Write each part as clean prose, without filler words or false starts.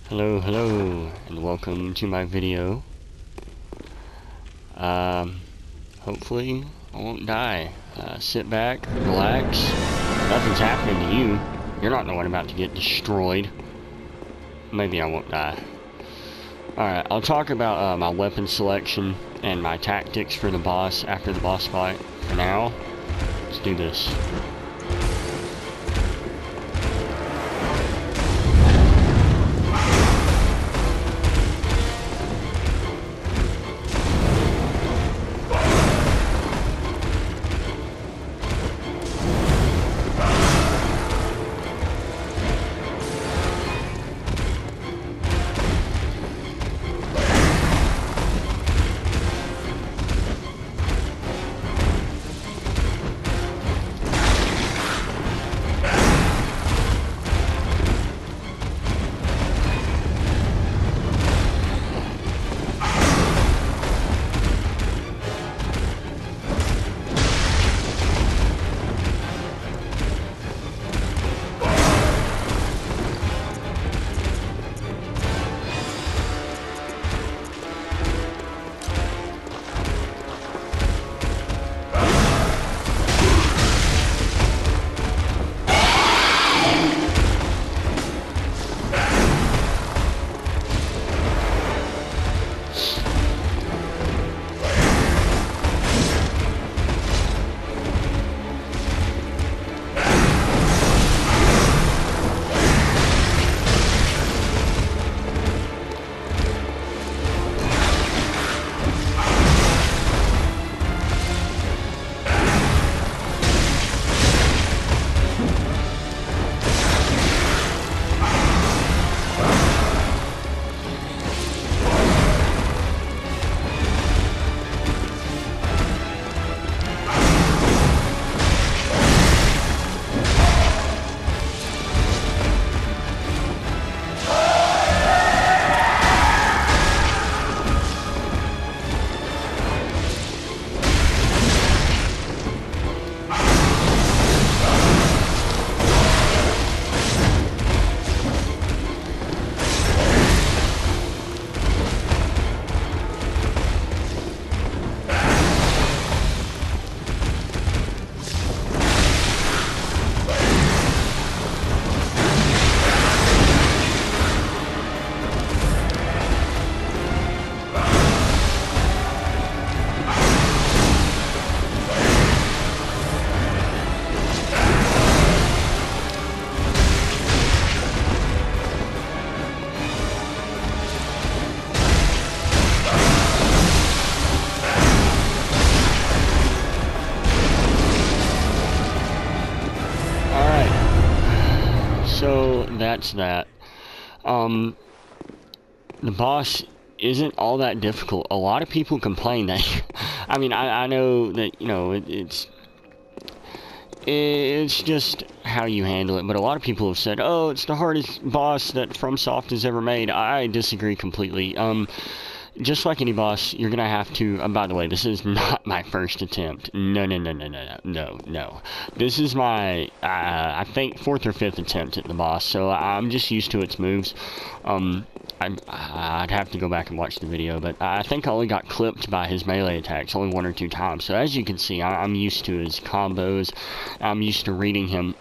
Hello, hello, and welcome to my video. Hopefully I won't die. Sit back, relax. Nothing's happening to you. You're not the one about to get destroyed. Maybe I won't die. Alright, I'll talk about my weapon selection and my tactics for the boss after the boss fight. For now, let's do this. So that's that. The boss isn't all that difficult. A lot of people complain that I mean, I know that, you know, it's just how you handle it, but a lot of people have said, oh, it's the hardest boss that FromSoft has ever made. I disagree completely. Just like any boss, you're gonna have to, by the way, this is not my first attempt. No. This is my, I think, 4th or 5th attempt at the boss, so I'm just used to its moves. I'd have to go back and watch the video, but I think I only got clipped by his melee attacks only 1 or 2 times. So as you can see, I'm used to his combos. I'm used to reading him.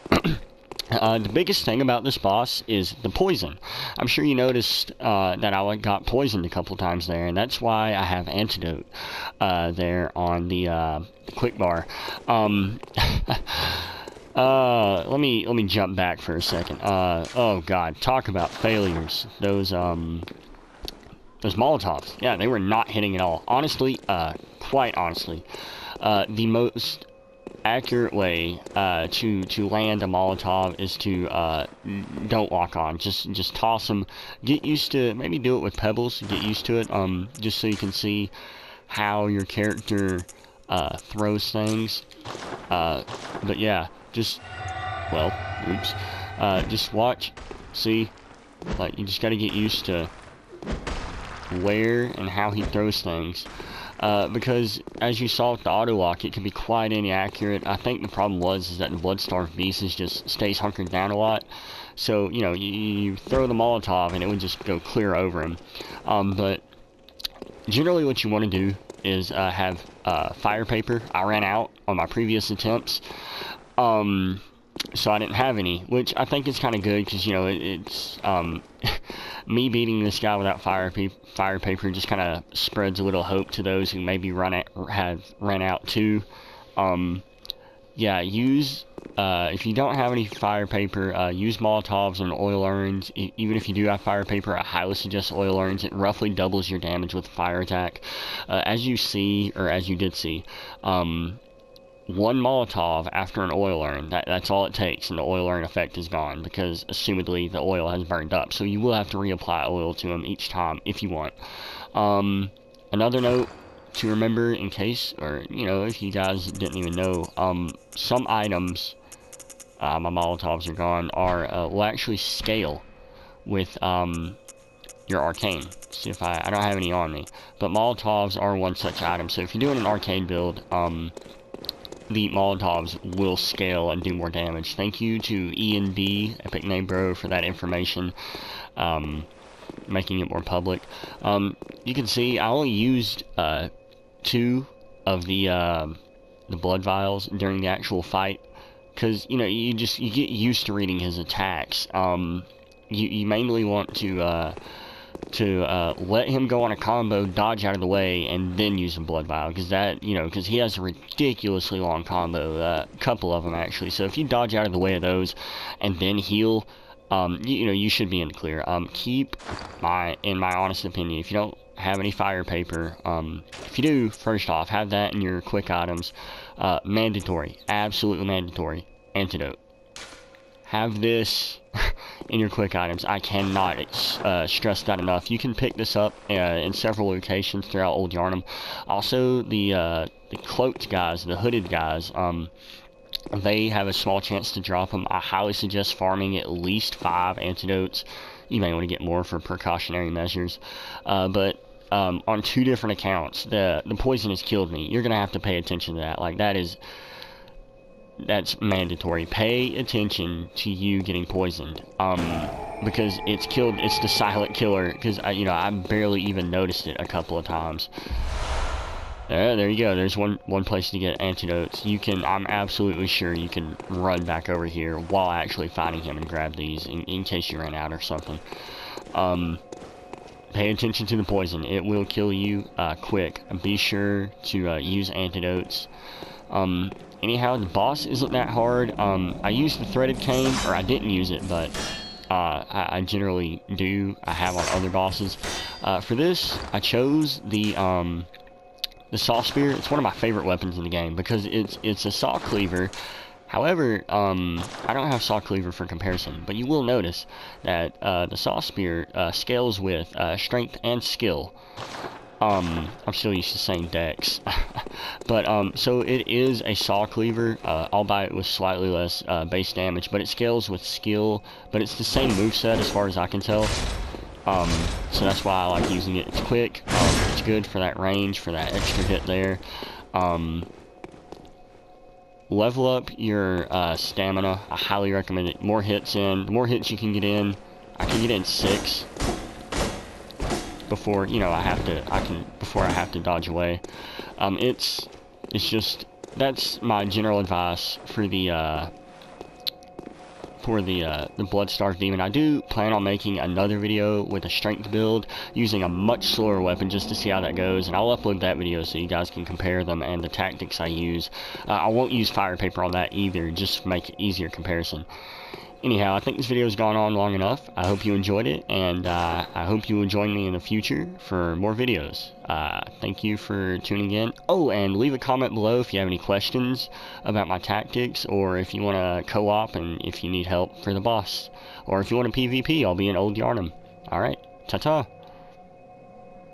The biggest thing about this boss is the poison. I'm sure you noticed that I got poisoned a couple times there, and that's why I have antidote there on the quick bar. Let me jump back for a second. Oh god, talk about failures. Those Molotovs, yeah, they were not hitting at all. Honestly, quite honestly, the most accurate way to land a Molotov is to don't lock on. Just toss them. Get used to, maybe do it with pebbles. Get used to it. Just so you can see how your character throws things. But yeah, just just watch, see. Like, you just gotta get used to where and how he throws things. because as you saw with the auto lock, it can be quite inaccurate. I think the problem is that the blood-starved beast just stays hunkered down a lot. So, you know, you throw the Molotov and it would just go clear over him. But generally what you want to do is have fire paper. I ran out on my previous attempts. So I didn't have any, which I think is kind of good, because, you know, it's me beating this guy without fire paper just kind of spreads a little hope to those who maybe have run out too. Yeah, if you don't have any fire paper, use Molotovs and oil urns. Even if you do have fire paper, I highly suggest oil urns. It roughly doubles your damage with fire attack. As you did see, one Molotov after an oil urn, that's all it takes, and the oil urn effect is gone, because assumedly the oil has burned up. So you will have to reapply oil to them each time if you want. Another note to remember, in case, or, you know, if you guys didn't even know, some items, my Molotovs are gone, will actually scale with your arcane. See if I don't have any on me, but Molotovs are one such item. So if you're doing an arcane build, the Molotovs will scale and do more damage. Thank you to E&D, Epic Name Bro, for that information, making it more public. You can see I only used 2 of the blood vials during the actual fight, because, you know, you get used to reading his attacks. You mainly want to let him go on a combo, dodge out of the way, and then use a blood vial, because he has a ridiculously long combo, a couple of them actually. So if you dodge out of the way of those and then heal, you should be in the clear. In my honest opinion, if you don't have any fire paper, if you do, first off, have that in your quick items. Mandatory, absolutely mandatory, antidote. Have this in your quick items. I cannot stress that enough. You can pick this up in several locations throughout Old Yarnum. Also, the cloaked guys, the hooded guys, they have a small chance to drop them. I highly suggest farming at least 5 antidotes. You may want to get more for precautionary measures. But on 2 different accounts, the poison has killed me. You're gonna have to pay attention to that. Like, that's mandatory. Pay attention to you getting poisoned, because it's the silent killer, because I barely even noticed it a couple of times. There you go. There's one place to get antidotes. I'm absolutely sure you can run back over here while actually fighting him and grab these in case you ran out or something. Pay attention to the poison. It will kill you quick. Be sure to use antidotes. Anyhow, the boss isn't that hard. I used the threaded cane, or I didn't use it, but I generally do. I have on other bosses. For this, I chose the saw spear. It's one of my favorite weapons in the game, because it's a saw cleaver. However, I don't have saw cleaver for comparison, but you will notice that the saw spear scales with strength and skill. I'm still used to saying dex. But, so it is a saw cleaver, albeit with slightly less base damage, but it scales with skill, but it's the same moveset as far as I can tell. So that's why I like using it. It's quick, it's good for that range, for that extra hit there. Level up your stamina. I highly recommend it. More hits the more hits you can get in. I can get in 6 before I have to dodge away. It's just, that's my general advice for the Blood-Starved Demon. I do plan on making another video with a strength build using a much slower weapon, just to see how that goes, and I'll upload that video so you guys can compare them and the tactics I use. I won't use fire paper on that either, just to make it easier comparison. Anyhow, I think this video has gone on long enough. I hope you enjoyed it, and I hope you will join me in the future for more videos. Thank you for tuning in. Oh, and leave a comment below if you have any questions about my tactics, or if you want to co-op and if you need help for the boss. Or if you want a PvP, I'll be in Old Yarnum. Alright, ta-ta.